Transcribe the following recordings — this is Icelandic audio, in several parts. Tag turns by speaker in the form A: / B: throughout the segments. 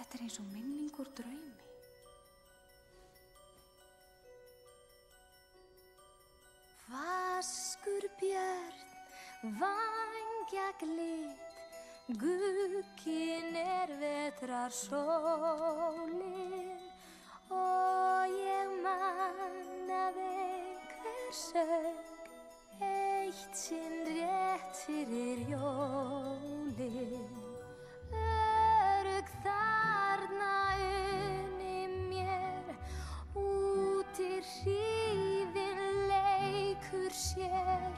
A: Þetta eins og minning úr draumi. Vaskur björn, vængjaglitt, gugginn vetrar sólin og ég man að einhver söng eitt sinn rétt fyrir jólin. Örugg þarna unni mér, úti hrífin leikur sér,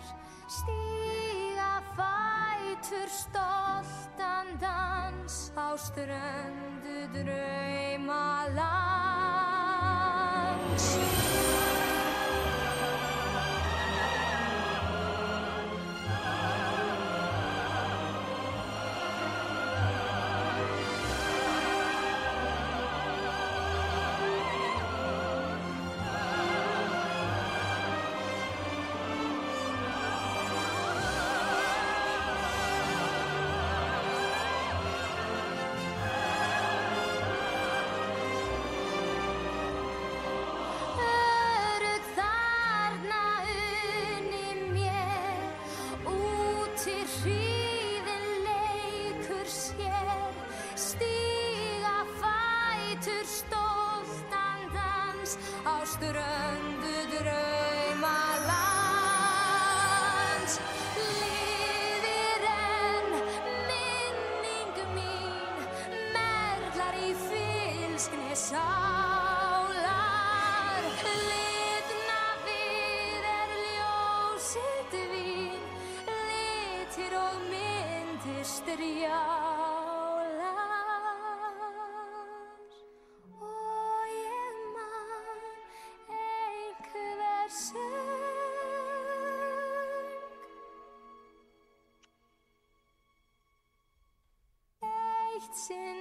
A: stíga fætur stoltan dans á ströndu draumalands. Ströndu draumalands. Lifir enn minning mín, merlar í fylskni sálar. Litna við ljósið vín, litir og myndir strjálar. Eitt sinn